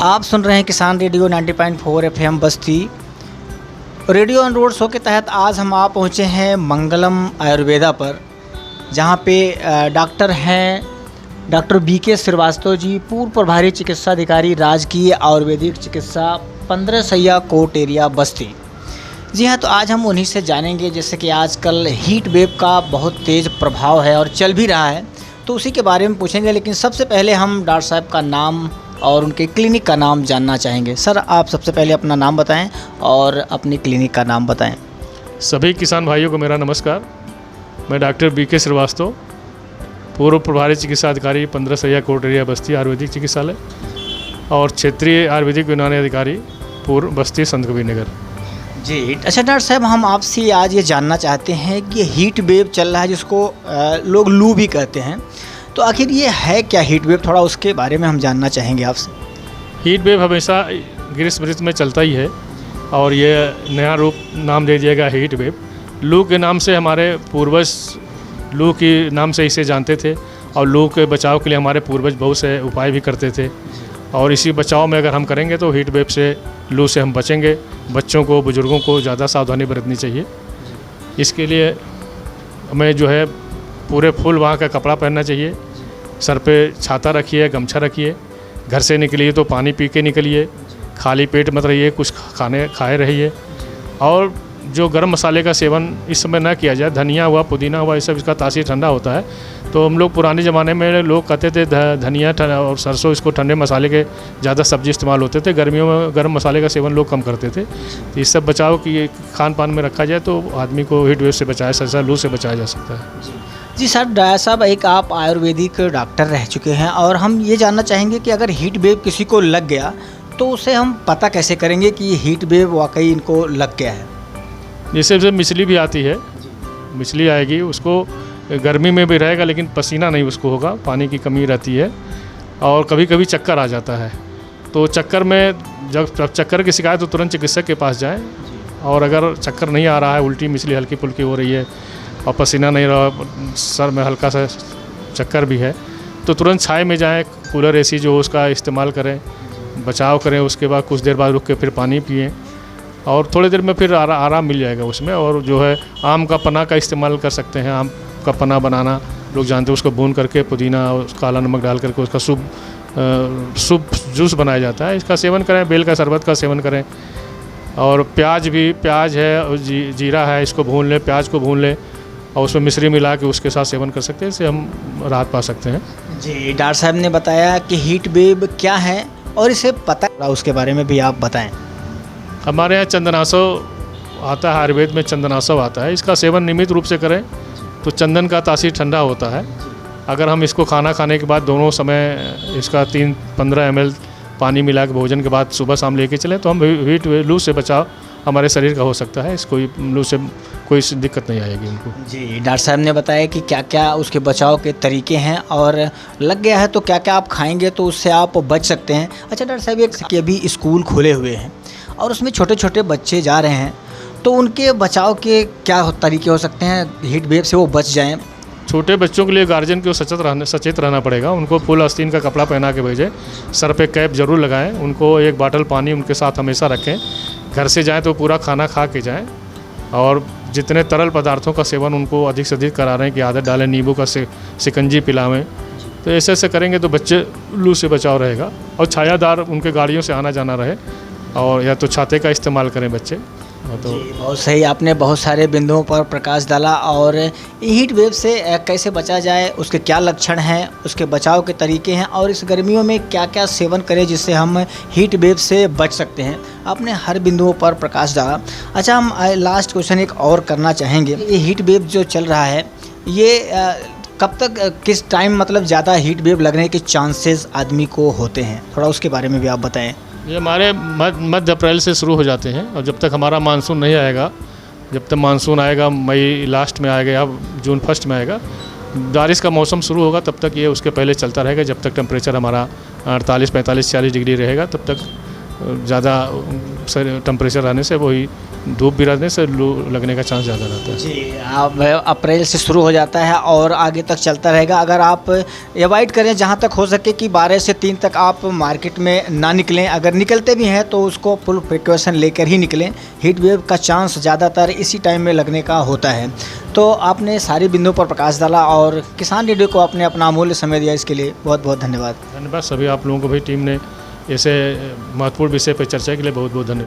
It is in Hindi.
आप सुन रहे हैं किसान radio 90.4 FM Basti. Radio on road show के तहत आज हम आप पहुँचे हैं मंगलम आयुर्वेदा पर, जहाँ पे डॉक्टर हैं डॉक्टर बीके श्रीवास्तव जी, पूर्व प्रभारी चिकित्सा अधिकारी, राजकीय आयुर्वेदिक चिकित्सा, 15 सैया कोट एरिया बस्ती। जी हाँ, तो आज हम उन्हीं से जानेंगे, जैसे कि आजकल हीट वेव का बहुत तेज़ प्रभाव है और चल भी रहा है, तो उसी के बारे में पूछेंगे। लेकिन सबसे पहले हम डॉक्टर साहब का नाम और उनके क्लिनिक का नाम जानना चाहेंगे। सर, आप सबसे पहले अपना नाम बताएं और अपनी क्लिनिक का नाम बताएं। सभी किसान भाइयों को मेरा नमस्कार। मैं डॉक्टर बीके श्रीवास्तव, पूर्व प्रभारी चिकित्सा अधिकारी, 15 सैया कोट एरिया बस्ती आयुर्वेदिक चिकित्सालय, और क्षेत्रीय आयुर्वेदिक यूनानी अधिकारी, पूर्व बस्ती संत कबीर नगर। जी अच्छा डॉक्टर साहब, हम आपसे आज ये जानना चाहते हैं कि हीट वेव चल रहा है, जिसको लोग लू भी कहते हैं, तो आखिर ये है क्या हीट वेव? थोड़ा उसके बारे में हम जानना चाहेंगे आपसे। हीट वेव हमेशा ग्रीष्म ऋतु में चलता ही है और ये नया रूप नाम दे दिया गया हीट वेव। लू के नाम से हमारे पूर्वज लू के नाम से इसे जानते थे, और लू के बचाव के लिए हमारे पूर्वज बहुत से उपाय भी करते थे, और इसी बचाव में अगर हम करेंगे तो हीट वेव से, लू से हम बचेंगे। बच्चों को, बुज़ुर्गों को ज़्यादा सावधानी बरतनी चाहिए। इसके लिए हमें जो है पूरे फुल वहाँ का कपड़ा पहनना चाहिए, सर पे छाता रखिए, गमछा रखिए, घर से निकलिए तो पानी पी के निकलिए, खाली पेट मत रहिए, कुछ खाए रहिए। और जो गर्म मसाले का सेवन इस समय ना किया जाए, धनिया हुआ, पुदीना हुआ, ये सब इसका तासीर ठंडा होता है। तो हम लोग पुराने ज़माने में लोग कहते थे धनिया और सरसों, इसको ठंडे मसाले के ज़्यादा सब्जी इस्तेमाल होते थे। गर्मियों में गर्म मसाले का सेवन लोग कम करते थे। तो इस सब बचाव की खान पान में रखा जाए तो आदमी को हीट वेव से बचाया, सरसा लू से बचाया जा सकता है। जी सर, डॉक्टर साहब, एक आप आयुर्वेदिक डॉक्टर रह चुके हैं और हम ये जानना चाहेंगे कि अगर हीट वेव किसी को लग गया तो उसे हम पता कैसे करेंगे कि हीट वेव वाकई इनको लग गया है? जैसे मिचली भी आती है, मिचली आएगी, उसको गर्मी में भी रहेगा लेकिन पसीना नहीं उसको होगा, पानी की कमी रहती है, और कभी कभी चक्कर आ जाता है। तो चक्कर में जब चक्कर की शिकायत तो तुरंत चिकित्सक के पास जाएं, और अगर चक्कर नहीं आ रहा है, उल्टी मिचली हल्की फुल्की हो रही है और पसीना नहीं रहा, सर में हल्का सा चक्कर भी है, तो तुरंत छाए में जाएं, कूलर एसी जो उसका इस्तेमाल करें, बचाव करें। उसके बाद कुछ देर बाद रुक के फिर पानी पिएं, और थोड़ी देर में फिर आराम मिल जाएगा उसमें। और जो है आम का पन्ना का इस्तेमाल कर सकते हैं। आम का पन्ना बनाना लोग जानते हैं, उसको भून करके पुदीना और काला नमक डाल करके उसका सूप जूस बनाया जाता है। इसका सेवन करें, बेल का शरबत का सेवन करें। और प्याज है और जीरा है, इसको भून लें, प्याज को भून लें और उसमें मिश्री मिला के उसके साथ सेवन कर सकते हैं। इससे हम राहत पा सकते हैं। जी, डॉक्टर साहब ने बताया कि हीट वेव क्या है और इसे पता, उसके बारे में भी आप बताएं। हमारे यहाँ चंदनासव आता है, आयुर्वेद में चंदनासव आता है। इसका सेवन नियमित रूप से करें तो चंदन का तासीर ठंडा होता है। अगर हम इसको खाना खाने के बाद दोनों समय इसका 3-15 ml पानी मिला के भोजन के बाद सुबह शाम लेके चलें तो हम हीट लू से बचाव हमारे शरीर का हो सकता है। इसको लू से कोई दिक्कत नहीं आएगी उनको। जी, डॉक्टर साहब ने बताया कि क्या क्या उसके बचाव के तरीके हैं, और लग गया है तो क्या क्या आप खाएंगे तो उससे आप बच सकते हैं। अच्छा डॉक्टर साहब, एक कि अभी स्कूल खुले हुए हैं और उसमें छोटे छोटे बच्चे जा रहे हैं, तो उनके बचाव के क्या तरीके हो सकते हैं हीट वेव से, वो बच जाएं? छोटे बच्चों के लिए गार्जियन को सचेत रहना पड़ेगा। उनको फुल आस्तीन का कपड़ा पहना के भेजें, सर पे कैप जरूर लगाएं, उनको एक बाटल पानी उनके साथ हमेशा रखें। घर से जाएं तो पूरा खाना खा के जाएं, और जितने तरल पदार्थों का सेवन उनको अधिक से अधिक करा रहे हैं कि आदत डालें, नींबू का शिकंजी पिलावें। तो ऐसे करेंगे तो बच्चे लू से बचाव रहेगा। और छायादार उनके गाड़ियों से आना जाना रहे, और या तो छाते का इस्तेमाल करें बच्चे। तो बहुत सही, आपने बहुत सारे बिंदुओं पर प्रकाश डाला। और हीट वेव से कैसे बचा जाए, उसके क्या लक्षण हैं, उसके बचाव के तरीके हैं, और इस गर्मियों में क्या क्या सेवन करें जिससे हम हीट वेव से बच सकते हैं, आपने हर बिंदुओं पर प्रकाश डाला। अच्छा, हम लास्ट क्वेश्चन एक और करना चाहेंगे। ये हीट वेव जो चल रहा है, ये कब तक, किस टाइम मतलब ज़्यादा हीट वेव लगने के चांसेस आदमी को होते हैं, थोड़ा उसके बारे में भी आप बताएं। ये हमारे मध्य अप्रैल से शुरू हो जाते हैं, और जब तक हमारा मानसून नहीं आएगा, जब तक मानसून आएगा मई लास्ट में आएगा या जून फर्स्ट में आएगा, बारिश का मौसम शुरू होगा, तब तक ये उसके पहले चलता रहेगा। जब तक टेम्परेचर हमारा 48, 45, 40 डिग्री रहेगा, तब तक ज़्यादा टेम्परेचर रहने से, वही धूप भी रहने से लू लगने का चांस ज़्यादा रहता है। जी, अब अप्रैल से शुरू हो जाता है और आगे तक चलता रहेगा। अगर आप अवॉइड करें जहाँ तक हो सके कि 12 से 3 तक आप मार्केट में ना निकलें, अगर निकलते भी हैं तो उसको फुल प्रिकॉशन लेकर ही निकलें। हीट वेव का चांस ज़्यादातर इसी टाइम में लगने का होता है। तो आपने सारी बिंदुओं पर प्रकाश डाला और किसान रेडियो को आपने अपना अमूल्य समय दिया, इसके लिए बहुत बहुत धन्यवाद। धन्यवाद सभी आप लोगों को भी, टीम ने ऐसे महत्वपूर्ण विषय पर चर्चा के लिए बहुत बहुत धन्यवाद।